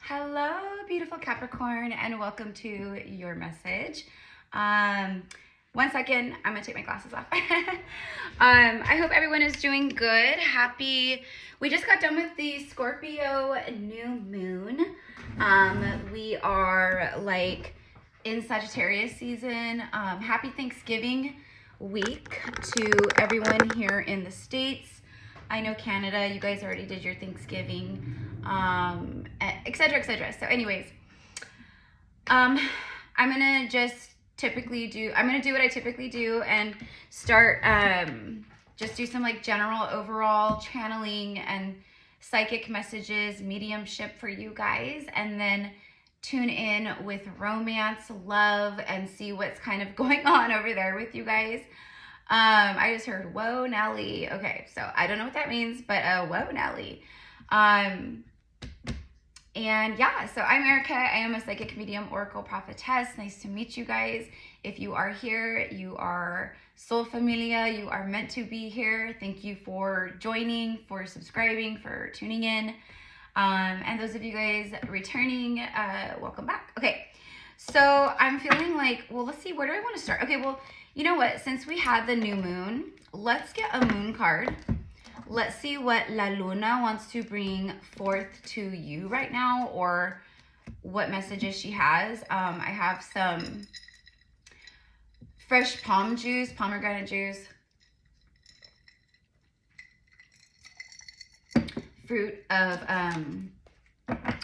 Hello, beautiful Capricorn, and welcome to your message. 1 second, I'm gonna take my glasses off. I hope everyone is doing good. We just got done with the Scorpio new moon. We are like in Sagittarius season. Happy Thanksgiving week to everyone here in the States. I know Canada, you guys already did your Thanksgiving, etc., etc. So anyways, I'm gonna do what I typically do and start, just do some like general overall channeling and psychic messages, mediumship for you guys, and then tune in with romance, love, and see what's kind of going on over there with you guys. I just heard, whoa, Nelly. Okay, so I don't know what that means, but whoa, Nelly. And yeah, so I'm Erica. I am a psychic medium, oracle prophetess. Nice to meet you guys. If you are here, you are soul familia. You are meant to be here. Thank you for joining, for subscribing, for tuning in. And those of you guys returning, welcome back. Okay, so I'm feeling like, well, let's see, where do I want to start? Okay, well, you know what? Since we had the new moon, let's get a moon card. Let's see what La Luna wants to bring forth to you right now, or what messages she has. I have some fresh pomegranate juice, fruit of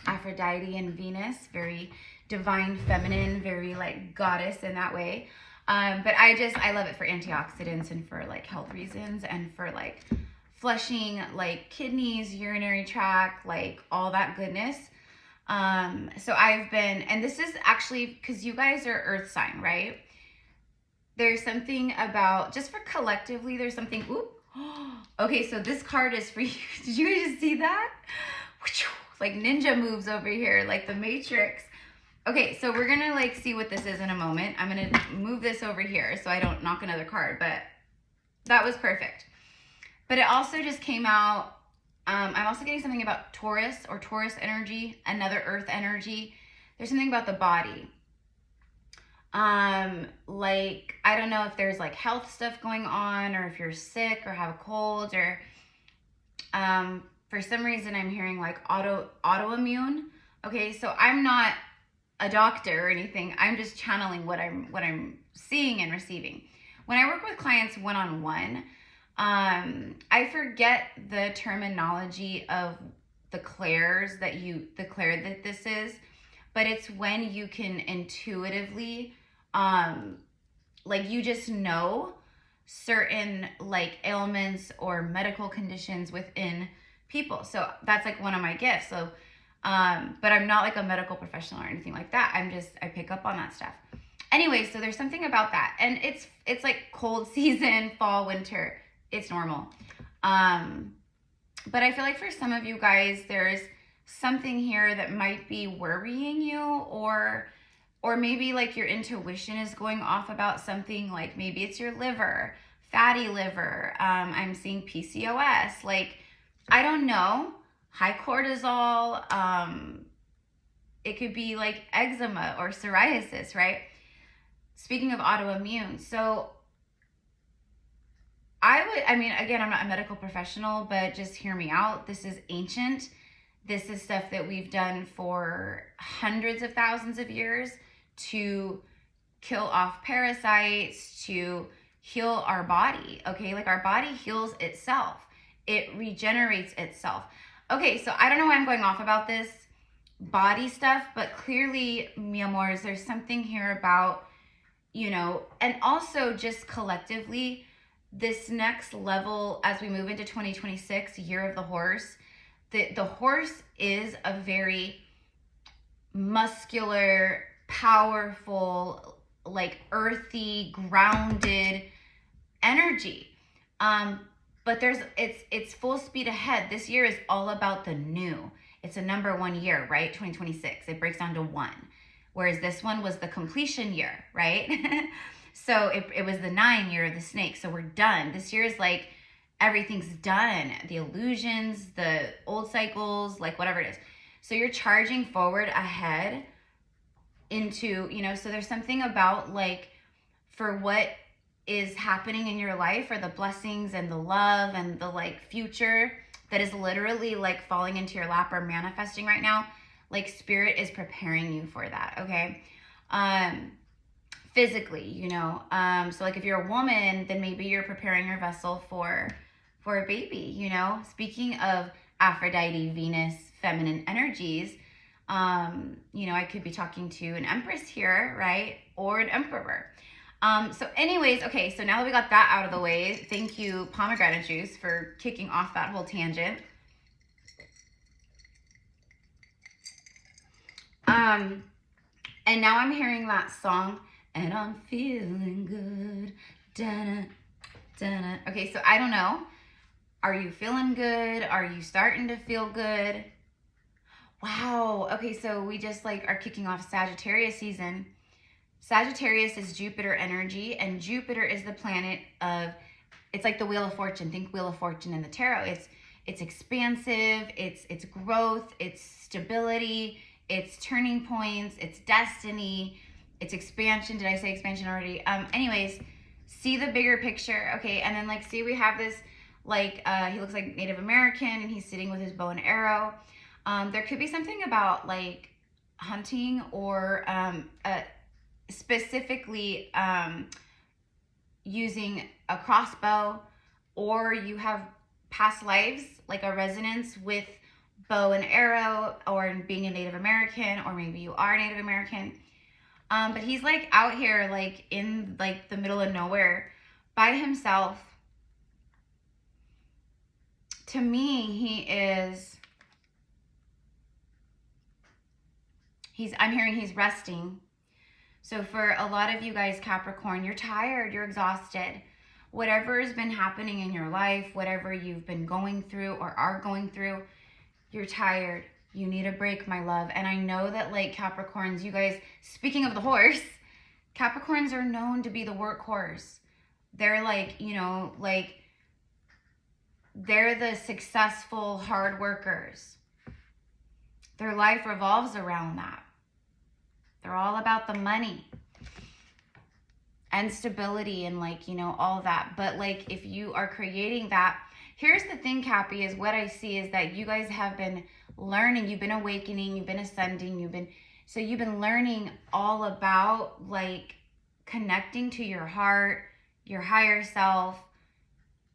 Aphrodite and Venus, very divine feminine, very like goddess in that way. But I love it for antioxidants and for like health reasons and for like flushing like kidneys, urinary tract, like all that goodness. So I've been, and this is actually because you guys are earth sign, right? There's something about, just for collectively, there's something, okay, so this card is for you. Did you guys just see that? Like ninja moves over here, like the Matrix. Okay, so we're gonna like see what this is in a moment. I'm gonna move this over here so I don't knock another card, but that was perfect. But it also just came out, I'm also getting something about Taurus or Taurus energy, another earth energy. There's something about the body. Like, I don't know if there's like health stuff going on, or if you're sick or have a cold, or for some reason I'm hearing like autoimmune. Okay, so I'm not a doctor or anything. I'm just channeling what I'm seeing and receiving. When I work with clients one-on-one, I forget the terminology of the clairs that this is, but it's when you can intuitively, like you just know certain like ailments or medical conditions within people. So that's like one of my gifts. So but I'm not like a medical professional or anything like that. I pick up on that stuff. Anyway, so there's something about that. And it's like cold season, fall, winter. It's normal. But I feel like for some of you guys, there's something here that might be worrying you, or maybe like your intuition is going off about something, like maybe it's your liver, fatty liver. I'm seeing PCOS, like, I don't know. High cortisol, it could be like eczema or psoriasis, right? Speaking of autoimmune, so again, I'm not a medical professional, but just hear me out. This is ancient. This is stuff that we've done for hundreds of thousands of years to kill off parasites, to heal our body, okay? Like our body heals itself. It regenerates itself. Okay, so I don't know why I'm going off about this body stuff, but clearly, mi amors, there's something here about, you know, and also just collectively, this next level as we move into 2026, year of the horse. The horse is a very muscular, powerful, like earthy, grounded energy. But it's full speed ahead. This year is all about the new. It's a number 1 year, right? 2026. It breaks down to 1. Whereas this one was the completion year, right? So it was the 9 year of the snake. So we're done. This year is like everything's done. The illusions, the old cycles, like whatever it is. So you're charging forward ahead into, you know, so there's something about like for what is happening in your life, or the blessings and the love and the like future that is literally like falling into your lap or manifesting right now. Like spirit is preparing you for that, okay? Physically, you know. So like if you're a woman, then maybe you're preparing your vessel for a baby, you know. Speaking of Aphrodite, Venus, feminine energies, you know, I could be talking to an empress here, right? Or an emperor. So anyways, okay, so now that we got that out of the way, thank you, pomegranate juice, for kicking off that whole tangent. And now I'm hearing that song, and I'm feeling good. Da-da, da-da. Okay, so I don't know. Are you feeling good? Are you starting to feel good? Wow. Okay, so we just like are kicking off Sagittarius season. Sagittarius is Jupiter energy, and Jupiter is the planet of, it's like the Wheel of Fortune. Think Wheel of Fortune in the tarot. It's expansive, it's growth, it's stability, it's turning points, it's destiny, it's expansion. Did I say expansion already? Anyways, see the bigger picture, okay? And then like, see, we have this, like, he looks like Native American, and he's sitting with his bow and arrow. There could be something about like hunting, or specifically using a crossbow, or you have past lives, like a resonance with bow and arrow, or being a Native American, or maybe you are Native American. But he's like out here, like in like the middle of nowhere by himself. To me, I'm hearing he's resting. So for a lot of you guys, Capricorn, you're tired, you're exhausted. Whatever has been happening in your life, whatever you've been going through or are going through, you're tired. You need a break, my love. And I know that like Capricorns, you guys, speaking of the horse, Capricorns are known to be the workhorse. They're like, you know, like they're the successful hard workers. Their life revolves around that. They're all about the money and stability and like, you know, all that. But like if you are creating that, here's the thing, Cappy, is what I see is that you guys have been learning, you've been awakening, you've been ascending, you've been learning all about like connecting to your heart, your higher self,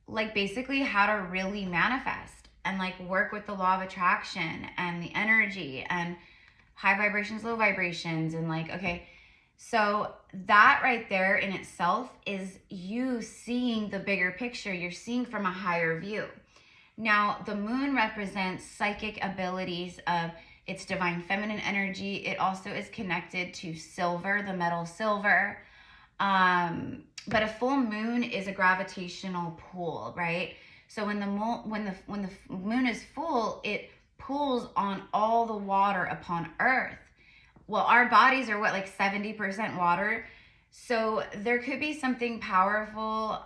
like basically how to really manifest and like work with the law of attraction and the energy and high vibrations, low vibrations, and like, okay, so that right there in itself is you seeing the bigger picture. You're seeing from a higher view. Now, the moon represents psychic abilities of its divine feminine energy. It also is connected to silver, the metal silver. But a full moon is a gravitational pull, right? So when the moon is full, it pulls on all the water upon Earth. Well, our bodies are what, like 70% water. So there could be something powerful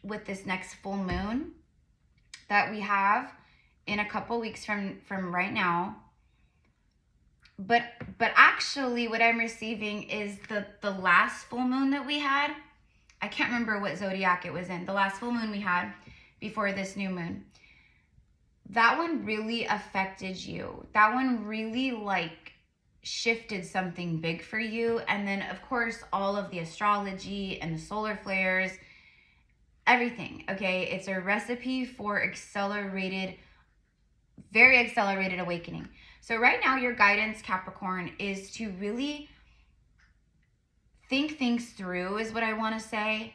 with this next full moon that we have in a couple weeks from right now. But actually what I'm receiving is the last full moon that we had. I can't remember what zodiac it was in. The last full moon we had before this new moon. That one really affected you. That one really like shifted something big for you. And then of course, all of the astrology and the solar flares, everything, okay? It's a recipe for very accelerated awakening. So right now your guidance, Capricorn, is to really think things through is what I want to say.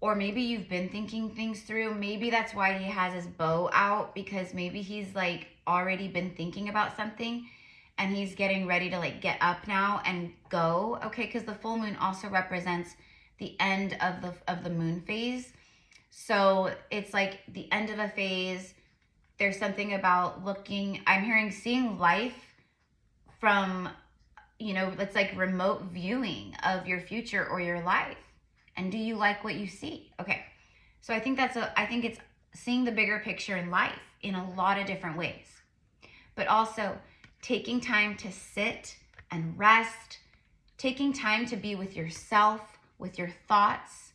Or maybe you've been thinking things through. Maybe that's why he has his bow out, because maybe he's like already been thinking about something and he's getting ready to like get up now and go. Okay, because the full moon also represents the end of the moon phase. So it's like the end of a phase. There's something about seeing life from, you know, it's like remote viewing of your future or your life. And do you like what you see? Okay. So I think it's seeing the bigger picture in life in a lot of different ways. But also taking time to sit and rest, taking time to be with yourself, with your thoughts.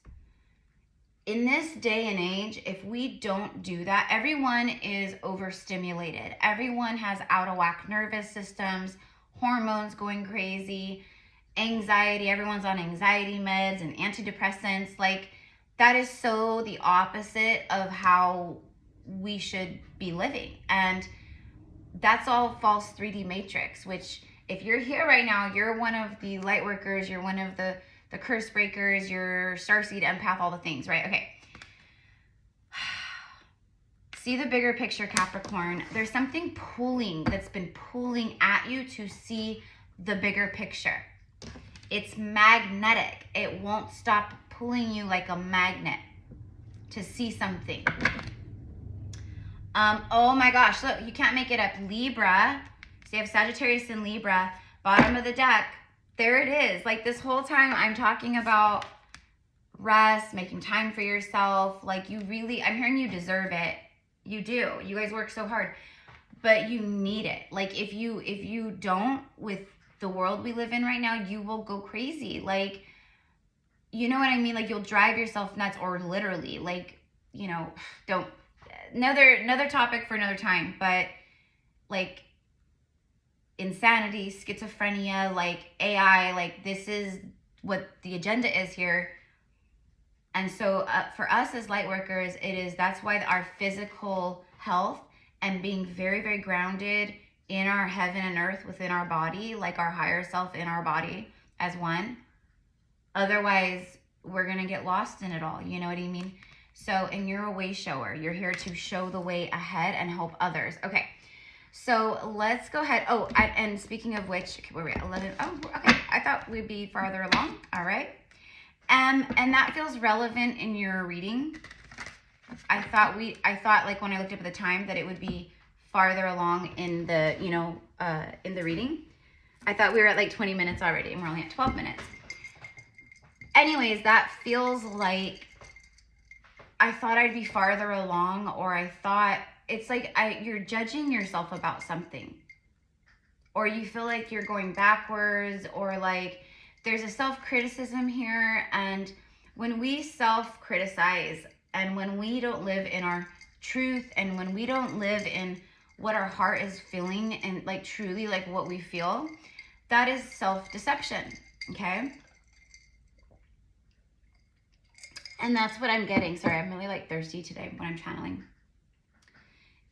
In this day and age, if we don't do that, everyone is overstimulated. Everyone has out of whack nervous systems, hormones going crazy, anxiety. Everyone's on anxiety meds and antidepressants. Like, that is so the opposite of how we should be living. And that's all false 3D matrix, which if you're here right now, you're one of the light workers, you're one of the curse breakers, you're starseed, empath, all the things, right? Okay. See the bigger picture, Capricorn. There's something that's been pulling at you to see the bigger picture. It's magnetic. It won't stop pulling you like a magnet to see something. Oh my gosh, look, you can't make it up. Libra. So you have Sagittarius and Libra. Bottom of the deck. There it is. Like, this whole time I'm talking about rest, making time for yourself. Like, you really, I'm hearing you deserve it. You do. You guys work so hard, but you need it. Like, if you don't, with the world we live in right now, you will go crazy. Like, you know what I mean? Like, you'll drive yourself nuts, or literally, like, you know, don't, another topic for another time, but like, insanity, schizophrenia, like AI, like, this is what the agenda is here. And so for us as light workers, that's why our physical health and being very, very grounded in our heaven and earth within our body, like our higher self in our body as one. Otherwise, we're going to get lost in it all. You know what I mean? So, and you're a way shower. You're here to show the way ahead and help others. Okay. So let's go ahead. Oh, and speaking of which, okay, where are we at? 11. Oh, okay. I thought we'd be farther along. All right. And that feels relevant in your reading. I thought like when I looked up at the time that it would be farther along in the, in the reading. I thought we were at like 20 minutes already, and we're only at 12 minutes. Anyways, that feels like I thought I'd be farther along, or I thought it's like you're judging yourself about something, or you feel like you're going backwards, or like there's a self-criticism here. And when we self-criticize, and when we don't live in our truth, and when we don't live in what our heart is feeling, and like truly like what we feel, that is self-deception. Okay. And that's what I'm getting. Sorry, I'm really like thirsty today when I'm channeling.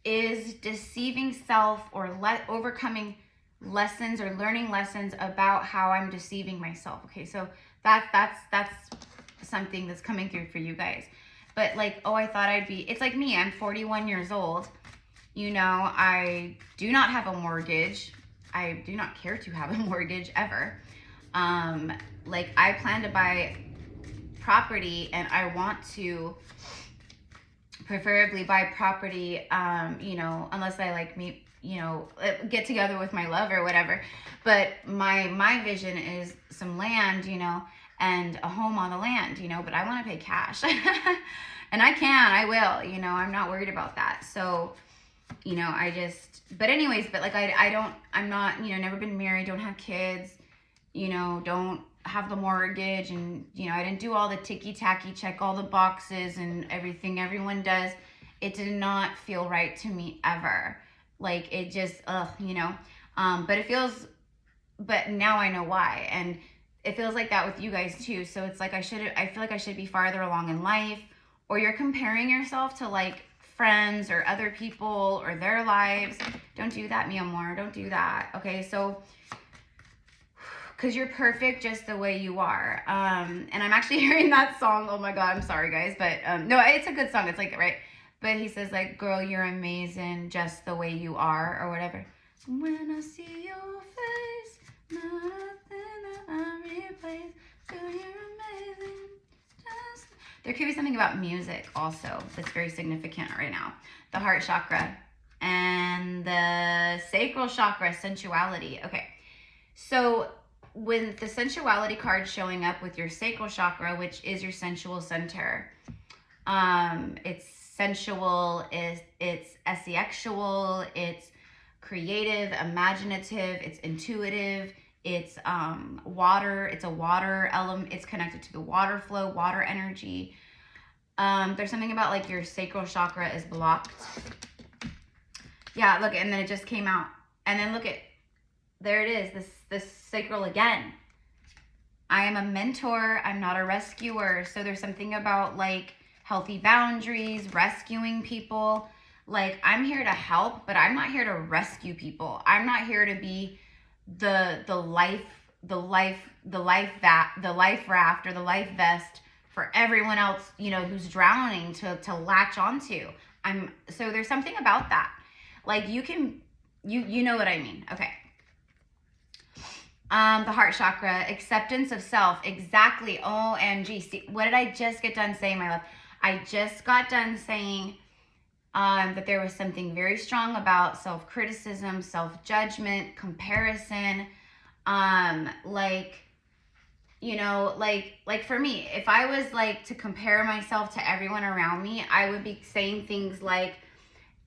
Is deceiving self, or overcoming lessons, or learning lessons about how I'm deceiving myself. Okay, so that's something that's coming through for you guys. But like, oh, I thought I'd be, it's like me, I'm 41 years old. You know, I do not have a mortgage. I do not care to have a mortgage ever. Like, I plan to buy property, and I want to preferably buy property, unless I like meet, get together with my love or whatever. But my vision is some land, and a home on the land, but I want to pay cash. And I will, I'm not worried about that. So, but anyways, but like, I'm not, never been married, don't have kids, don't have the mortgage, and I didn't do all the ticky-tacky, check all the boxes and everything everyone does. It did not feel right to me ever. Like, it just but it feels, but now I know why. And it feels like that with you guys too. So it's like I feel like I should be farther along in life, or you're comparing yourself to like friends or other people or their lives. Don't do that, mi amor. Don't do that. Okay, so because you're perfect just the way you are. And I'm actually hearing that song. Oh my God, I'm sorry guys. But no, it's a good song. It's like, right? But he says like, girl, you're amazing just the way you are, or whatever. When I see your face, nothing that I replace. Girl, you're amazing. There could be something about music also that's very significant right now. The heart chakra and the sacral chakra, sensuality. Okay, so when the sensuality card showing up with your sacral chakra, which is your sensual center, it's sensual, it's asexual, it's creative, imaginative, it's intuitive, it's water, it's a water element, it's connected to the water flow, water energy. There's something about like your sacral chakra is blocked. Yeah, look, and then it just came out. And then look at, there it is, this sacral again. I am a mentor, I'm not a rescuer. So there's something about like healthy boundaries, rescuing people. Like, I'm here to help, but I'm not here to rescue people. I'm not here to be the life raft or the life vest for everyone else, you know, who's drowning to latch onto. So there's something about that. Like, you know what I mean. Okay. The heart chakra, acceptance of self. Exactly. OMG. See, what did I just get done saying, my love? I just got done saying that there was something very strong about self-criticism, self-judgment, comparison. Like, you know, like for me, if I was like to compare myself to everyone around me, I would be saying things like,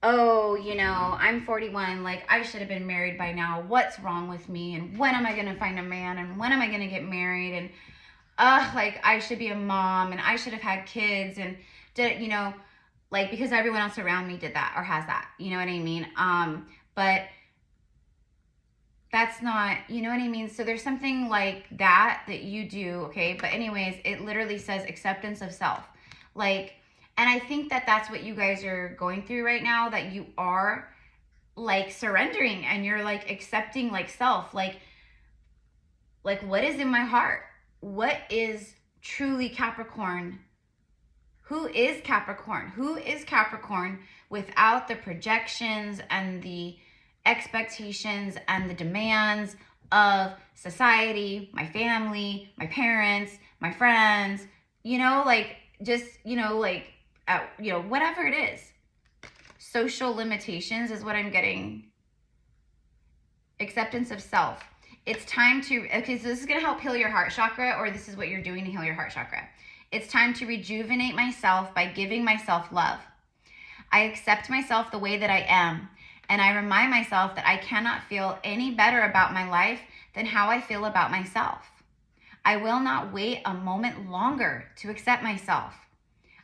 oh, you know, I'm 41, like I should have been married by now. What's wrong with me? And when am I going to find a man? And when am I going to get married? And like I should be a mom and I should have had kids and you know, like, because everyone else around me did that or has that, you know what I mean? But that's not, you know what I mean? So there's something like that you do, okay? But anyways, it literally says acceptance of self. Like, and I think that that's what you guys are going through right now, that you are like surrendering and you're like accepting like self, like what is in my heart? What is truly Capricorn? Who is Capricorn? Who is Capricorn without the projections and the expectations and the demands of society, my family, my parents, my friends, you know, like just, you know, like, you know, whatever it is. Social limitations is what I'm getting. Acceptance of self. It's time to, okay, so this is going to help heal your heart chakra, or this is what you're doing to heal your heart chakra. It's time to rejuvenate myself by giving myself love. I accept myself the way that I am, and I remind myself that I cannot feel any better about my life than how I feel about myself. I will not wait a moment longer to accept myself.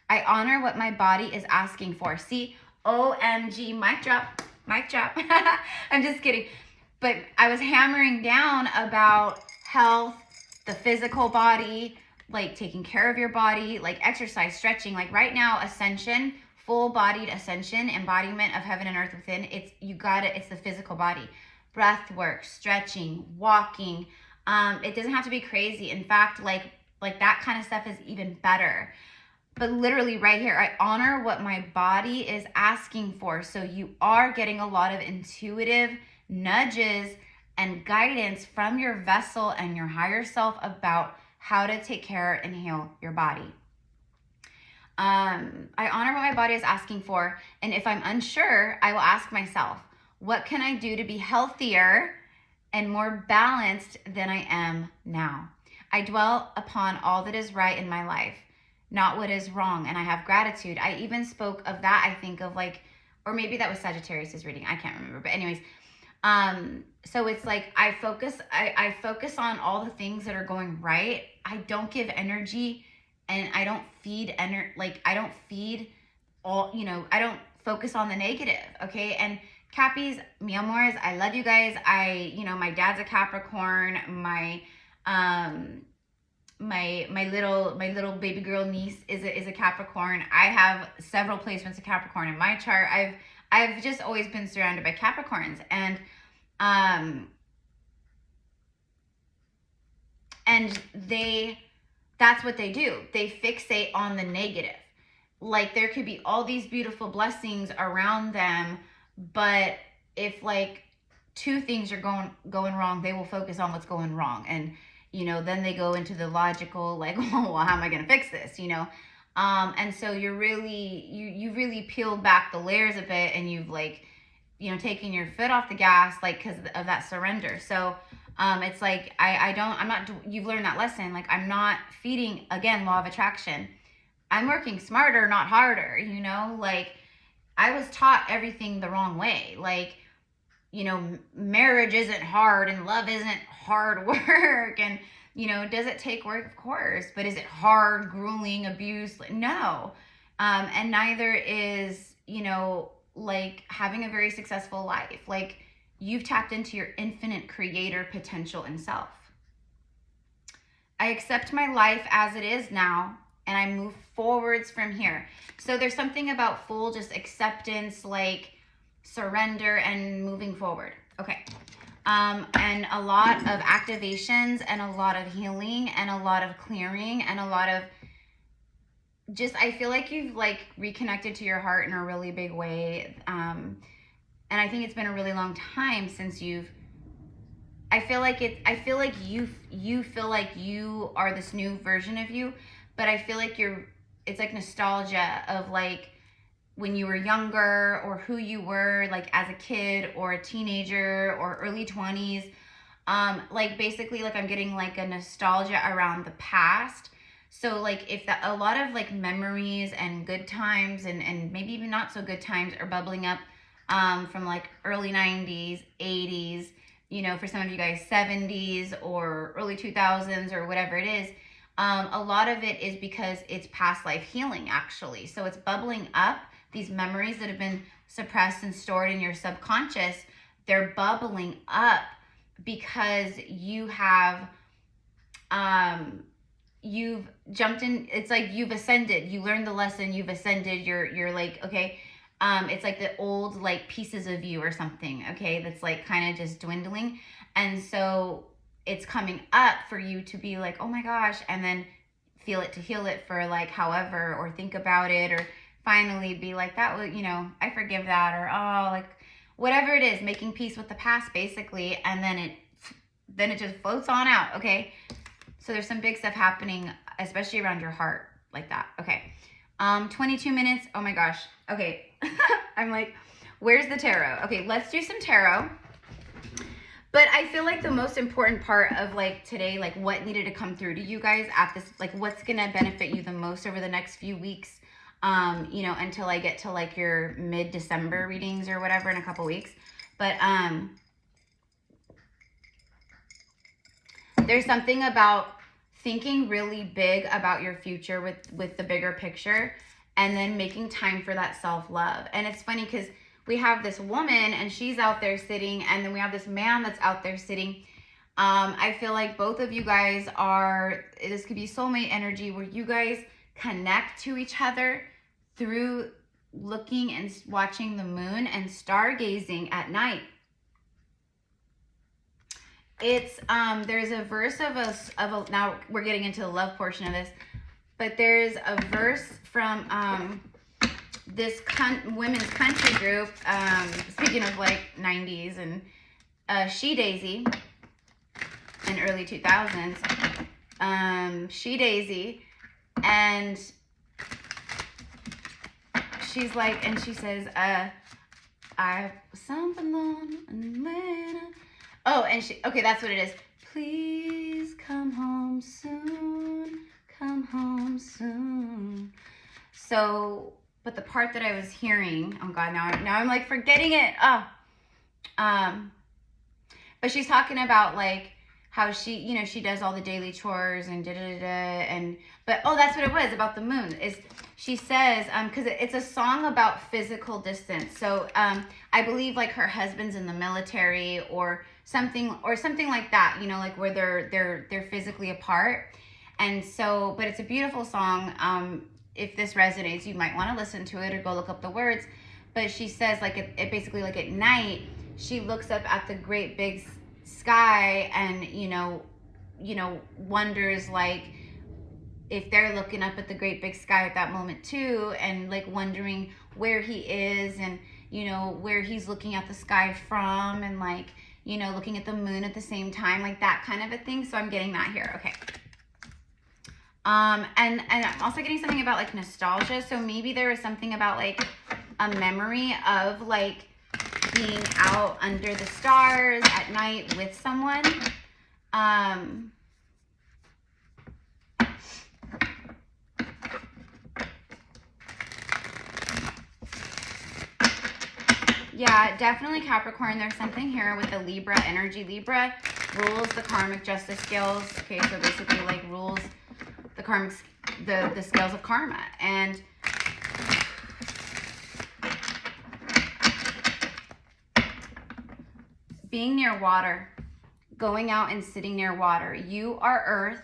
I honor what my body is asking for. See, OMG, mic drop, mic drop. I'm just kidding. But I was hammering down about health, the physical body, like taking care of your body, like exercise, stretching. Like right now, ascension, full-bodied ascension, embodiment of heaven and earth within. It's the physical body. Breath work, stretching, walking. It doesn't have to be crazy. In fact, like that kind of stuff is even better. But literally right here, I honor what my body is asking for. So you are getting a lot of intuitive nudges and guidance from your vessel and your higher self about how to take care and heal your body. I honor what my body is asking for. And if I'm unsure, I will ask myself, what can I do to be healthier and more balanced than I am now? I dwell upon all that is right in my life, not what is wrong, and I have gratitude. I even spoke of that, I think of like, or maybe that was Sagittarius' reading, I can't remember, but anyways, so it's like I focus on all the things that are going right. I don't give energy and I don't feed I don't feed all, you know, I don't focus on the negative, okay? And Cappies, mi amores, I love you guys. You know, my dad's a Capricorn, my little baby girl niece is a Capricorn. I have several placements of Capricorn in my chart. I've just always been surrounded by Capricorns, and that's what they do. They fixate on the negative. Like there could be all these beautiful blessings around them, but if like two things are going wrong, they will focus on what's going wrong. And, you know, then they go into the logical, like, oh, well, how am I going to fix this? You know? And so you're really, you really peeled back the layers a bit, and you've like, you know, taken your foot off the gas, like, cause of that surrender. So, it's like, you've learned that lesson. Like, I'm not feeding, again, law of attraction. I'm working smarter, not harder, you know, like I was taught everything the wrong way. Like, you know, marriage isn't hard and love isn't hard work. And, you know, does it take work? Of course. But is it hard, grueling, abuse? No. And neither is, you know, like having a very successful life. Like, you've tapped into your infinite creator potential and self. I accept my life as it is now, and I move forwards from here. So there's something about full just acceptance, like surrender and moving forward. Okay. And a lot of activations and a lot of healing and a lot of clearing and a lot of just, I feel like you've like reconnected to your heart in a really big way. And I think it's been a really long time since you've, I feel like you feel like you are this new version of you, but I feel like it's like nostalgia of like when you were younger or who you were like as a kid or a teenager or early 20s. Like basically like I'm getting like a nostalgia around the past. So like if a lot of like memories and good times and maybe even not so good times are bubbling up from like early 90s, 80s, you know, for some of you guys 70s or early 2000s or whatever it is. A lot of it is because it's past life healing actually. So it's bubbling up, these memories that have been suppressed and stored in your subconscious, they're bubbling up because you have you've jumped in. It's like you've ascended, you learned the lesson, you've ascended, you're like, okay, it's like the old like pieces of you or something, okay, that's like kind of just dwindling. And so it's coming up for you to be like, oh my gosh, and then feel it to heal it for like however, or think about it, or finally be like, that was, you know, I forgive that, or oh, like whatever it is, making peace with the past basically. And then it just floats on out, okay? So there's some big stuff happening, especially around your heart like that. Okay. 22 minutes. Oh my gosh. Okay. I'm like, where's the tarot? Okay, let's do some tarot. But I feel like the most important part of like today, like what needed to come through to you guys at this, like what's going to benefit you the most over the next few weeks, you know, until I get to like your mid-December readings or whatever in a couple weeks. But there's something about thinking really big about your future with the bigger picture, and then making time for that self-love. And it's funny because we have this woman and she's out there sitting, and then we have this man that's out there sitting. I feel like both of you guys this could be soulmate energy where you guys connect to each other through looking and watching the moon and stargazing at night. It's there's a verse of now we're getting into the love portion of this, but there's a verse from this women's country group, speaking of like 90s and She Daisy in early 2000s, She Daisy, and she's like, and she says, I have something on Atlanta. Oh, and okay, that's what it is. Please come home soon, come home soon. So, but the part that I was hearing, oh God, now I'm like forgetting it. But she's talking about like how she, you know, she does all the daily chores and but that's what it was about the moon. Is she says, because it's a song about physical distance. So I believe like her husband's in the military or something like that, you know, like where they're physically apart. And so, but it's a beautiful song. If this resonates, you might want to listen to it or go look up the words. But she says like it basically like at night, she looks up at the great big sky and, you know, wonders like if they're looking up at the great big sky at that moment too, and like wondering where he is and, you know, where he's looking at the sky from, and like, you know, looking at the moon at the same time, like that kind of a thing. So I'm getting that here. Okay. And I'm also getting something about like nostalgia. So maybe there was something about like a memory of like being out under the stars at night with someone. Yeah, definitely Capricorn. There's something here with the Libra energy. Libra rules the karmic justice scales. Okay, so basically like rules the karmic, the scales of karma. And being near water, going out and sitting near water. You are earth.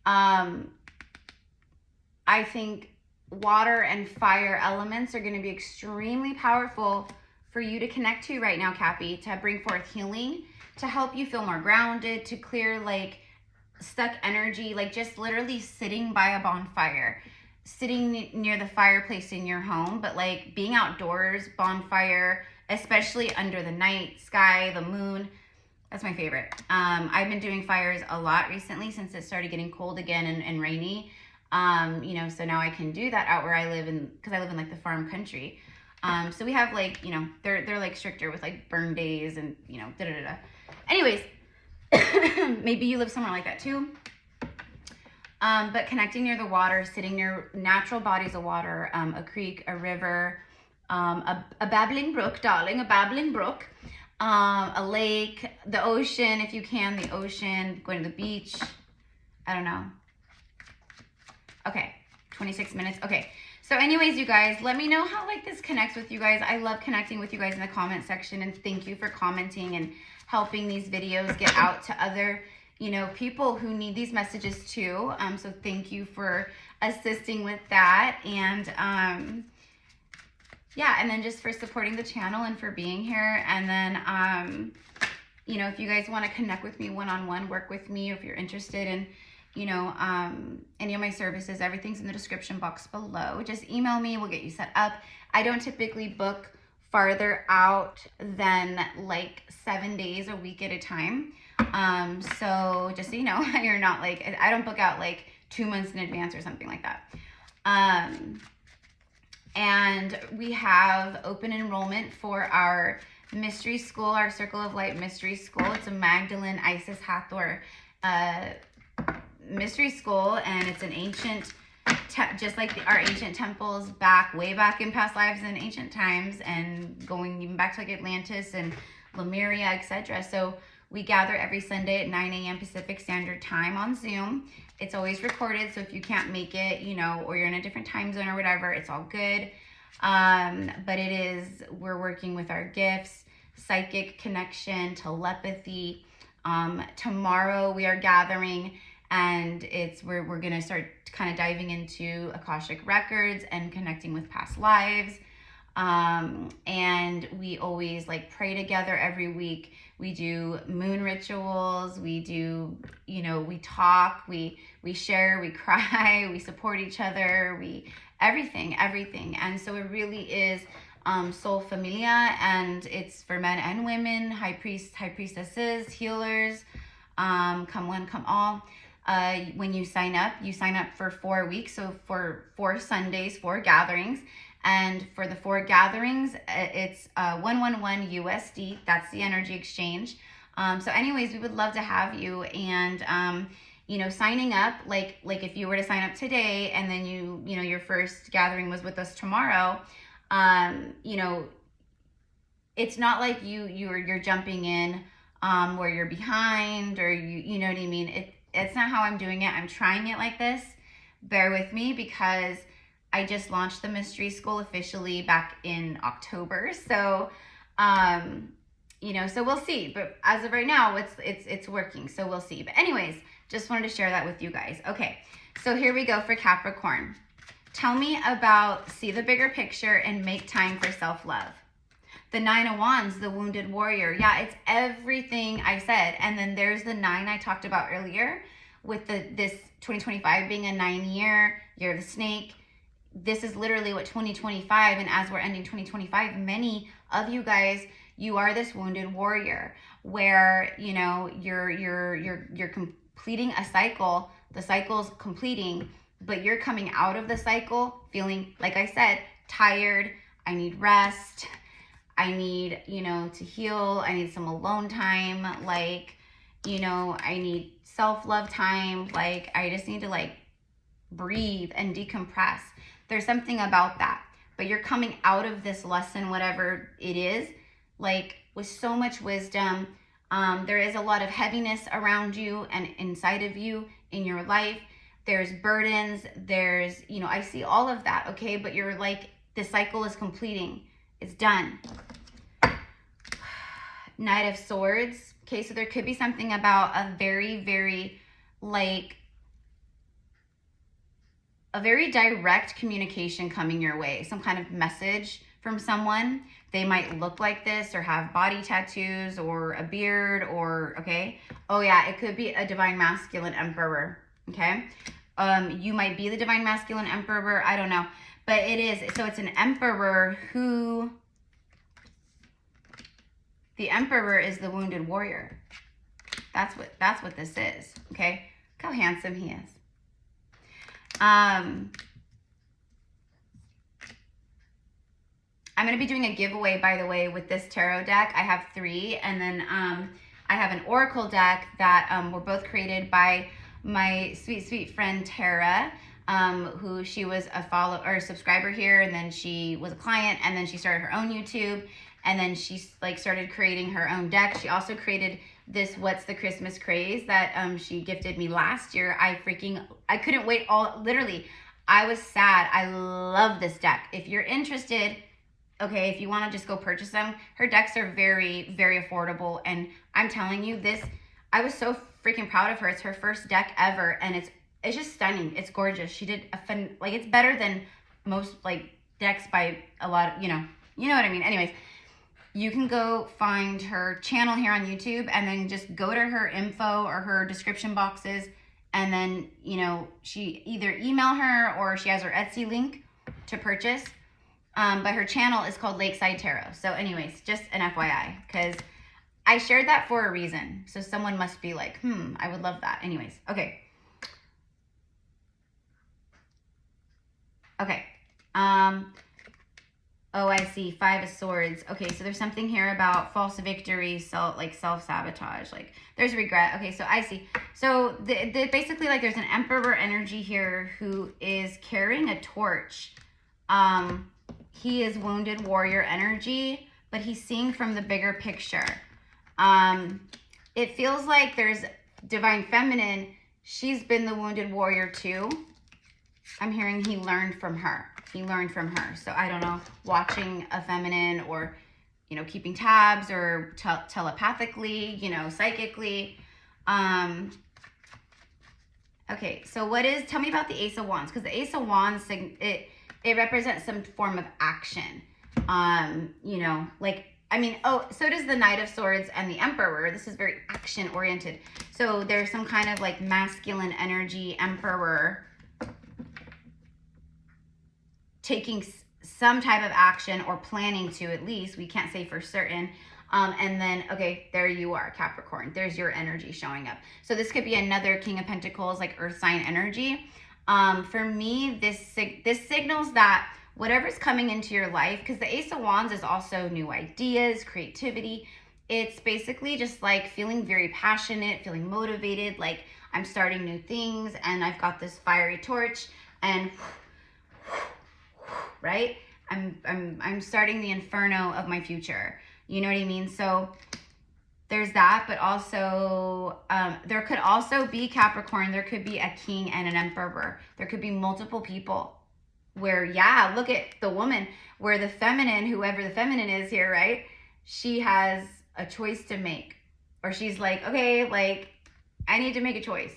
I think water and fire elements are going to be extremely powerful for you to connect to right now, Cappy, to bring forth healing, to help you feel more grounded, to clear like stuck energy, like just literally sitting by a bonfire, sitting near the fireplace in your home, but like being outdoors, bonfire, especially under the night sky, the moon. That's my favorite. I've been doing fires a lot recently since it started getting cold again and rainy. You know, so now I can do that out where I live in, because I live in like the farm country. So we have like, you know, they're like stricter with like burn days and, you know, da-da-da-da. Anyways, maybe you live somewhere like that too. But connecting near the water, sitting near natural bodies of water, a creek, a river, a babbling brook, darling, a babbling brook, a lake, the ocean, if you can, the ocean, going to the beach. I don't know. Okay, 26 minutes. Okay. So anyways, you guys, let me know how like this connects with you guys. I love connecting with you guys in the comment section, and thank you for commenting and helping these videos get out to other, you know, people who need these messages too. So thank you for assisting with that. And yeah, and then just for supporting the channel and for being here. And then, you know, if you guys want to connect with me one-on-one, work with me, if you're interested in, you know, any of my services, everything's in the description box below. Just email me, we'll get you set up. I don't typically book farther out than like 7 days a week at a time. So just so you know, you're not like, I don't book out like 2 months in advance or something like that. And we have open enrollment for our mystery school, our Circle of Light mystery school. It's a Magdalene Isis Hathor mystery school, and it's an ancient, just like our ancient temples way back in past lives in ancient times, and going even back to like Atlantis and Lemuria, etc. So we gather every Sunday at 9 a.m. Pacific Standard Time on Zoom. It's always recorded, so if you can't make it, you know, or you're in a different time zone or whatever, it's all good. But we're working with our gifts, psychic connection, telepathy. Tomorrow we are gathering, and we're going to start kind of diving into Akashic records and connecting with past lives. And we always like pray together every week. We do moon rituals. We do, you know, we talk, we share, we cry, we support each other, everything. And so it really is soul familia, and it's for men and women, high priestesses, healers, come one, come all. When you sign up for 4 weeks. So for 4 Sundays, 4 gatherings. And for the 4 gatherings, it's 111 USD. That's the energy exchange. So anyways, we would love to have you. And, you know, signing up, like if you were to sign up today, and then you know, your first gathering was with us tomorrow, you know, it's not like you're jumping in, where you're behind, or you know what I mean? It's not how I'm doing it. I'm trying it like this. Bear with me, because I just launched the mystery school officially back in October. So, you know, so we'll see. But as of right now, it's working. So we'll see. But anyways, just wanted to share that with you guys. Okay, so here we go for Capricorn. Tell me about see the bigger picture and make time for self-love. The 9 of Wands, the wounded warrior. Yeah, it's everything I said. And then there's the 9 I talked about earlier, with this 2025 being a 9-year year of the snake. This is literally what 2025, and as we're ending 2025, many of you guys, you are this wounded warrior where, you know, you're completing a cycle. The cycle's completing, but you're coming out of the cycle feeling, like I said, tired. I need rest. I need, you know, to heal. I need some alone time. Like, you know, I need self-love time. Like, I just need to like breathe and decompress. There's something about that. but you're coming out of this lesson, whatever it is, like with so much wisdom. There is a lot of heaviness around you and inside of you in your life. There's burdens, there's, you know, I see all of that, okay? But you're like, the cycle is completing. It's done. Knight of Swords. Okay, so there could be something about a very, very, like, a very direct communication coming your way. Some kind of message from someone. They might look like this or have body tattoos or a beard or, okay? Oh yeah, it could be a divine masculine emperor, okay? You might be the divine masculine emperor, I don't know. But it is, so it's an emperor who, the emperor is the wounded warrior. That's what this is, okay? Look how handsome he is. I'm going to be doing a giveaway, by the way, with this tarot deck. I have 3, and then I have an oracle deck that were both created by my sweet, sweet friend Tara, who she was a follower or a subscriber here, and then she was a client, and then she started her own YouTube, and then she like started creating her own deck. She also created this What's the Christmas Craze that she gifted me last year. I couldn't wait. Literally, I was sad. I love this deck. If you're interested, okay, if you want to just go purchase them, her decks are very, very affordable, and I'm telling you this, I was so freaking proud of her. It's her first deck ever, and it's just stunning. It's gorgeous. She did a fun, like, it's better than most like decks by a lot of, you know what I mean. Anyways, you can go find her channel here on YouTube, and then just go to her info or her description boxes, and then, you know, she either email her or she has her Etsy link to purchase. But her channel is called Lakeside Tarot. So anyways, just an FYI, because I shared that for a reason. So someone must be like, I would love that. Anyways, okay. Okay. Oh, I see. 5 of Swords. Okay, so there's something here about false victory, self-sabotage. Like, there's regret. Okay, so I see. So basically, like, there's an emperor energy here who is carrying a torch. He is wounded warrior energy, but he's seeing from the bigger picture. It feels like there's divine feminine. She's been the wounded warrior too. I'm hearing he learned from her. He learned from her. So I don't know, watching a feminine, or, you know, keeping tabs, or telepathically, you know, psychically. Okay, so tell me about the Ace of Wands, because the Ace of Wands, it represents some form of action. You know, like, I mean, oh, so does the Knight of Swords and the Emperor. This is very action oriented. So there's some kind of like masculine energy emperor taking some type of action, or planning to, at least. We can't say for certain. And then, okay, there you are, Capricorn. There's your energy showing up. So this could be another King of Pentacles, like earth sign energy. For me, this signals that whatever's coming into your life, because the Ace of Wands is also new ideas, creativity. It's basically just like feeling very passionate, feeling motivated, like I'm starting new things, and I've got this fiery torch, and right? I'm starting the inferno of my future. You know what I mean? So there's that, but also there could also be, Capricorn, there could be a king and an emperor. There could be multiple people where, yeah, look at the woman, where the feminine, whoever the feminine is here, right? She has a choice to make, or she's like, okay, like, I need to make a choice,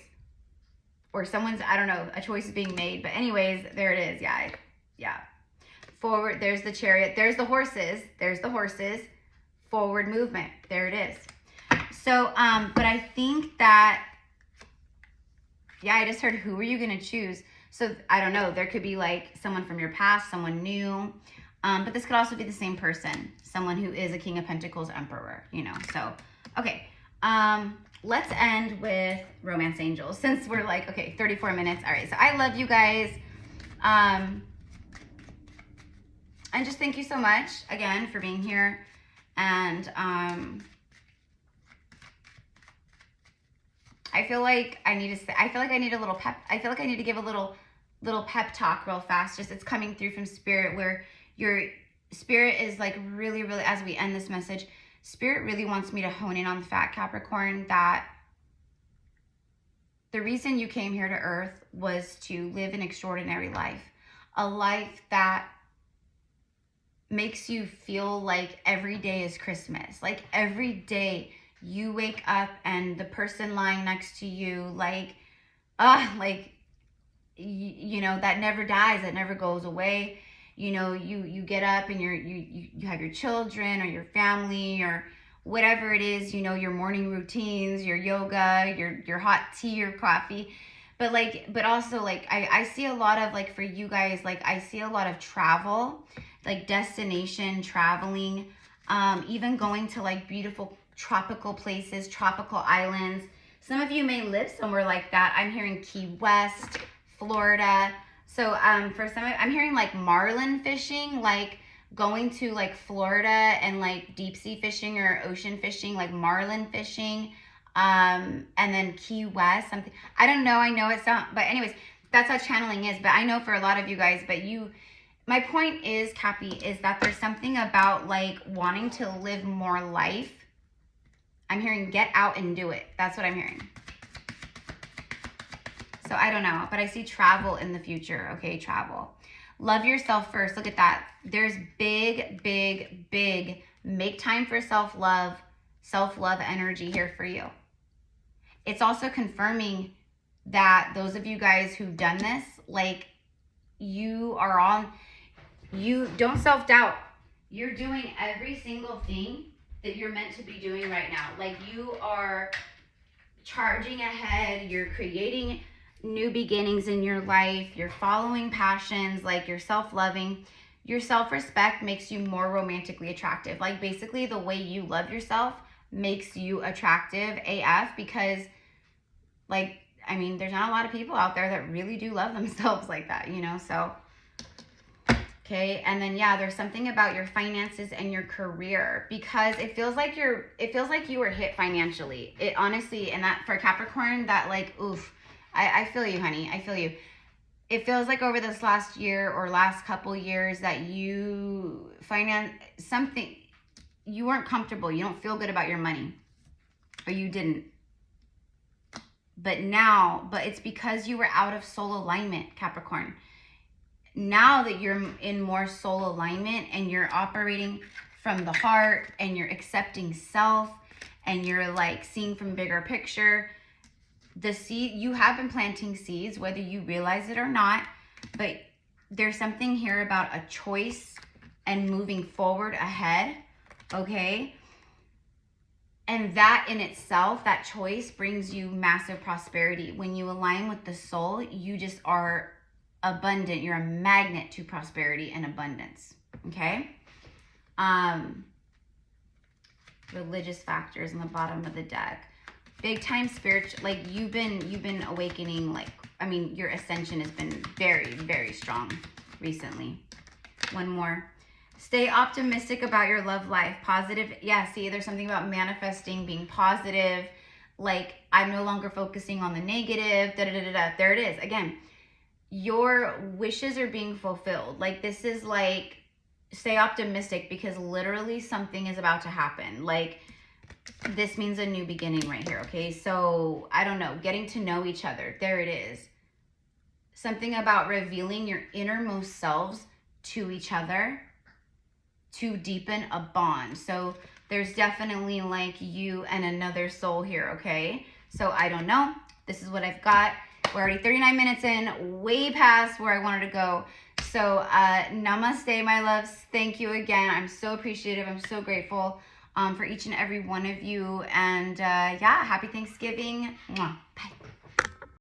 or someone's, I don't know, a choice is being made. But anyways, there it is. Yeah. Forward, there's the Chariot, there's the horses, forward movement, there it is. So, but I think that, yeah, I just heard, who are you going to choose? So, I don't know, there could be like someone from your past, someone new, but this could also be the same person, someone who is a King of Pentacles emperor, you know. So, okay, let's end with Romance Angels, since we're like, okay, 34 minutes. All right, so I love you guys. And just thank you so much again for being here. And I feel like I need a little pep. I feel like I need to give a little pep talk real fast. Just, it's coming through from spirit, where Your spirit is like really, really, as we end this message, spirit really wants me to hone in on the fact, Capricorn, that the reason you came here to earth was to live an extraordinary life. A life that makes you feel like every day is Christmas. Like every day you wake up and the person lying next to you, like, you know, that never dies, that never goes away. You know, you get up and you have your children or your family or whatever it is, you know, your morning routines, your yoga, your hot tea or coffee. But also like, I see a lot of, like, for you guys, like, I see a lot of travel, like destination traveling, even going to like beautiful tropical places, tropical islands. Some of you may live somewhere like that. I'm hearing Key West, Florida. So for some, I'm hearing like marlin fishing, like going to like Florida and like deep sea fishing or ocean fishing, like marlin fishing. And then Key West, something, I don't know. I know it's not, but anyways, that's how channeling is. But I know for a lot of you guys, but my point is, Cappy, is that there's something about like wanting to live more life. I'm hearing get out and do it. That's what I'm hearing. So I don't know, but I see travel in the future. Okay, travel. Love yourself first. Look at that. There's big, big, big make time for self-love energy here for you. It's also confirming that those of you guys who've done this, like, you are on, you don't self-doubt. You're doing every single thing that you're meant to be doing right now. Like, you are charging ahead. You're creating new beginnings in your life. You're following passions, like you're self-loving. Your self-respect makes you more romantically attractive. Like, basically the way you love yourself makes you attractive AF, because, like, I mean, there's not a lot of people out there that really do love themselves like that, you know? So, okay. And then, yeah, there's something about your finances and your career, because it feels like you were hit financially. It honestly, and that for Capricorn, that like, oof, I feel you, honey. I feel you. It feels like over this last year or last couple years that you you weren't comfortable. You don't feel good about your money, or you didn't. But it's because you were out of soul alignment, Capricorn. Now that you're in more soul alignment and you're operating from the heart and you're accepting self and you're like seeing from bigger picture, the seed, you have been planting seeds, whether you realize it or not, but there's something here about a choice and moving forward ahead, okay? And that in itself, that choice brings you massive prosperity. When you align with the soul, you just are abundant. You're a magnet to prosperity and abundance, okay? Religious factors on the bottom of the deck. Big time spiritual, like you've been awakening, like, I mean, your ascension has been very, very strong recently. One more. Stay optimistic about your love life. Positive. Yeah, see, there's something about manifesting, being positive. Like, I'm no longer focusing on the negative. There it is. Again, your wishes are being fulfilled. Like, this is like, stay optimistic, because literally something is about to happen. Like, this means a new beginning right here, okay? So, I don't know, getting to know each other. There it is. Something about revealing your innermost selves to each other to deepen a bond. So, there's definitely like you and another soul here, okay? So, I don't know. This is what I've got. We're already 39 minutes in, way past where I wanted to go. So, namaste, my loves. Thank you again. I'm so appreciative. I'm so grateful for each and every one of you. And yeah, happy Thanksgiving. Mwah. Bye.